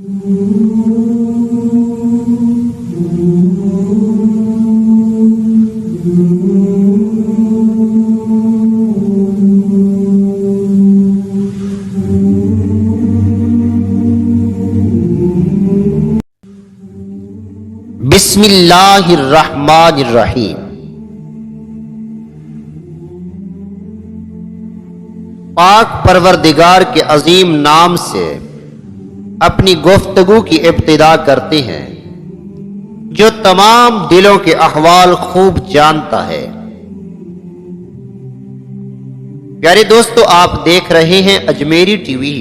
بسم اللہ الرحمن الرحیم۔ پاک پروردگار کے عظیم نام سے اپنی گفتگو کی ابتدا کرتے ہیں جو تمام دلوں کے احوال خوب جانتا ہے۔ پیارے دوستو، آپ دیکھ رہے ہیں اجمیری ٹی وی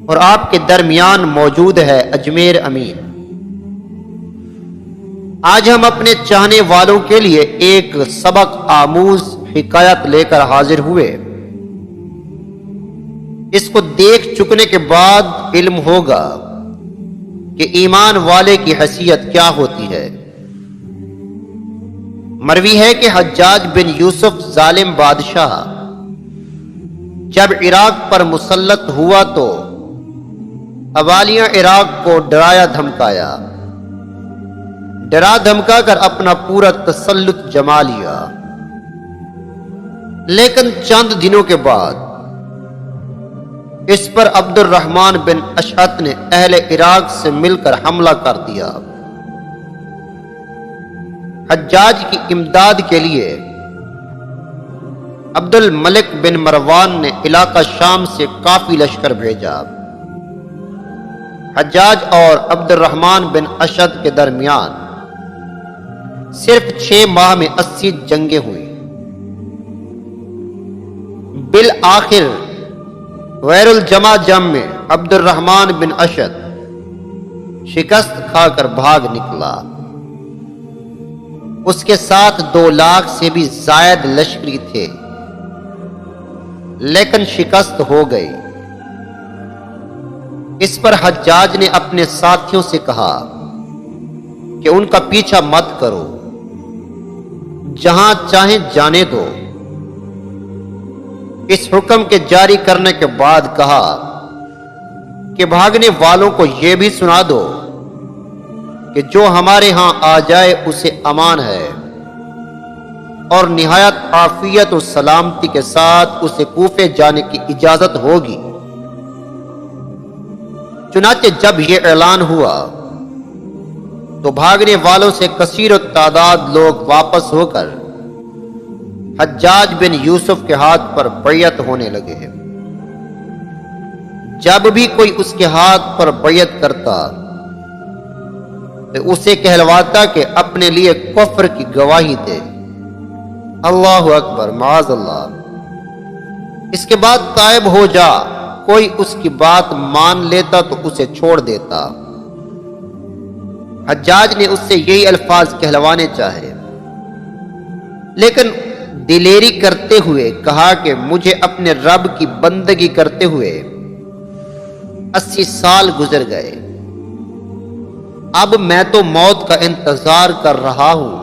اور آپ کے درمیان موجود ہے اجمیر امین۔ آج ہم اپنے چاہنے والوں کے لیے ایک سبق آموز حکایت لے کر حاضر ہوئے۔ اس کو دیکھ چکنے کے بعد علم ہوگا کہ ایمان والے کی حیثیت کیا ہوتی ہے۔ مروی ہے کہ حجاج بن یوسف ظالم بادشاہ جب عراق پر مسلط ہوا تو اوالیاں عراق کو ڈرایا دھمکایا، ڈرا دھمکا کر اپنا پورا تسلط جما لیا۔ لیکن چند دنوں کے بعد اس پر عبد الرحمن بن اشعث نے اہل عراق سے مل کر حملہ کر دیا۔ حجاج کی امداد کے لیے عبد الملک بن مروان نے علاقہ شام سے کافی لشکر بھیجا۔ حجاج اور عبد الرحمن بن اشعث کے درمیان صرف 6 ماہ میں 80 جنگیں ہوئی۔ بالآخر غیر الجمع جنگ میں عبد الرحمن بن اشعث شکست کھا کر بھاگ نکلا۔ اس کے ساتھ 2 لاکھ سے بھی زائد لشکری تھے، لیکن شکست ہو گئی۔ اس پر حجاج نے اپنے ساتھیوں سے کہا کہ ان کا پیچھا مت کرو، جہاں چاہیں جانے دو۔ اس حکم کے جاری کرنے کے بعد کہا کہ بھاگنے والوں کو یہ بھی سنا دو کہ جو ہمارے ہاں آ جائے اسے امان ہے اور نہایت عافیت و سلامتی کے ساتھ اسے کوفے جانے کی اجازت ہوگی۔ چنانچہ جب یہ اعلان ہوا تو بھاگنے والوں سے کثیر التعداد لوگ واپس ہو کر حجاج بن یوسف کے ہاتھ پر بیعت ہونے لگے۔ جب بھی کوئی اس کے ہاتھ پر بیعت کرتا تو اسے کہلواتا کہ اپنے لیے کفر کی گواہی دے۔ اللہ اکبر، معاذ اللہ۔ اس کے بعد تائب ہو جا، کوئی اس کی بات مان لیتا تو اسے چھوڑ دیتا۔ حجاج نے اس سے یہی الفاظ کہلوانے چاہے، لیکن دلیری کرتے ہوئے کہا کہ مجھے اپنے رب کی بندگی کرتے ہوئے 80 سال گزر گئے، اب میں تو موت کا انتظار کر رہا ہوں۔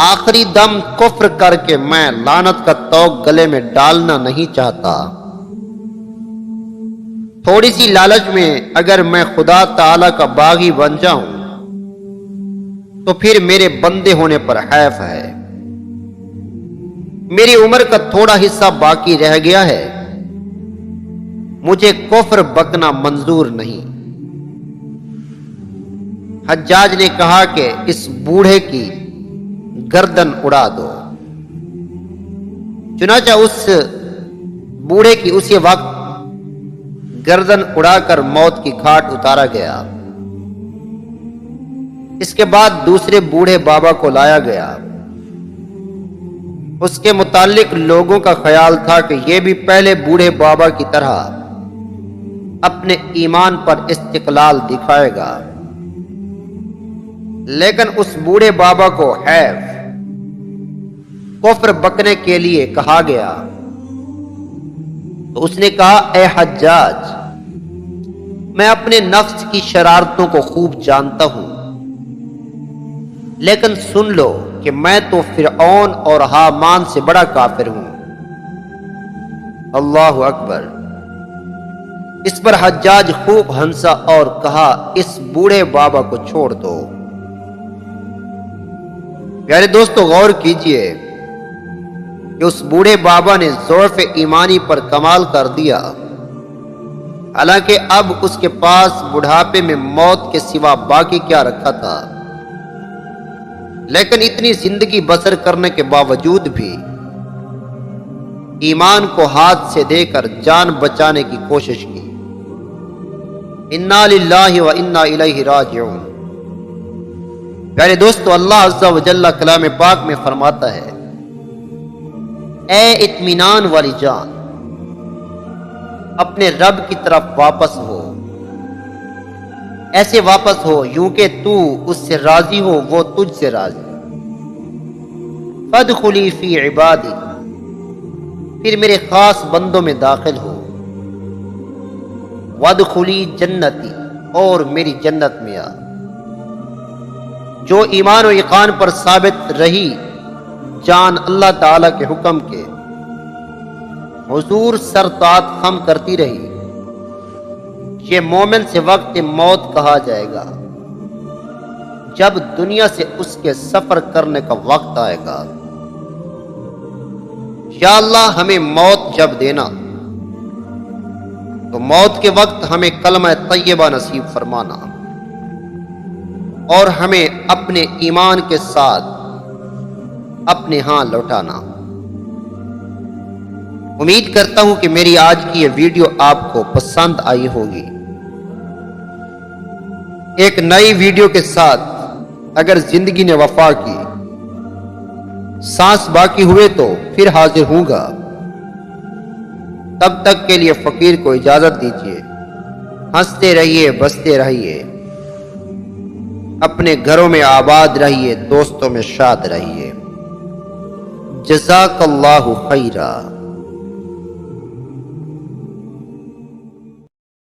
آخری دم کفر کر کے میں لعنت کا طوق گلے میں ڈالنا نہیں چاہتا۔ تھوڑی سی لالچ میں اگر میں خدا تعالی کا باغی بن جاؤں تو پھر میرے بندے ہونے پر حیف ہے۔ میری عمر کا تھوڑا حصہ باقی رہ گیا ہے، مجھے کفر بکنا منظور نہیں۔ حجاج نے کہا کہ اس بوڑھے کی گردن اڑا دو۔ چنانچہ اس بوڑھے کی اسی وقت گردن اڑا کر موت کی گھاٹ اتارا گیا۔ اس کے بعد دوسرے بوڑھے بابا کو لایا گیا۔ اس کے متعلق لوگوں کا خیال تھا کہ یہ بھی پہلے بوڑھے بابا کی طرح اپنے ایمان پر استقلال دکھائے گا، لیکن اس بوڑھے بابا کو حیف کفر بکنے کے لیے کہا گیا تو اس نے کہا، اے حجاج، میں اپنے نفس کی شرارتوں کو خوب جانتا ہوں، لیکن سن لو کہ میں تو فرعون اور حامان سے بڑا کافر ہوں۔ اللہ اکبر۔ اس پر حجاج خوب ہنسا اور کہا اس بوڑھے بابا کو چھوڑ دو۔ پیارے دوستو غور کیجئے کہ اس بوڑھے بابا نے ضعف ایمانی پر کمال کر دیا، حالانکہ اب اس کے پاس بڑھاپے میں موت کے سوا باقی کیا رکھا تھا، لیکن اتنی زندگی بسر کرنے کے باوجود بھی ایمان کو ہاتھ سے دے کر جان بچانے کی کوشش کی۔ انا للہ و انا الیہ راجعون۔ پیارے دوستو اللہ عز و جل کلام پاک میں فرماتا ہے، اے اطمینان والی جان، اپنے رب کی طرف واپس ہو، ایسے واپس ہو یوں کہ تو اس سے راضی ہو، وہ تجھ سے راضی۔ فادخلی فی عبادی، پھر میرے خاص بندوں میں داخل ہو، وادخلی جنتی، اور میری جنت میں آ۔ جو ایمان و یقین پر ثابت رہی، جان اللہ تعالی کے حکم کے حضور سر طاعت خم کرتی رہی، یہ مومن سے وقت موت کہا جائے گا جب دنیا سے اس کے سفر کرنے کا وقت آئے گا۔ یا اللہ ہمیں موت جب دینا تو موت کے وقت ہمیں کلمہ طیبہ نصیب فرمانا، اور ہمیں اپنے ایمان کے ساتھ اپنے ہاں لوٹانا۔ امید کرتا ہوں کہ میری آج کی یہ ویڈیو آپ کو پسند آئی ہوگی۔ ایک نئی ویڈیو کے ساتھ اگر زندگی نے وفا کی، سانس باقی ہوئے تو پھر حاضر ہوں گا۔ تب تک کے لیے فقیر کو اجازت دیجیے۔ ہنستے رہیے، بستے رہیے، اپنے گھروں میں آباد رہیے، دوستوں میں شاد رہیے۔ جزاک اللہ خیرا۔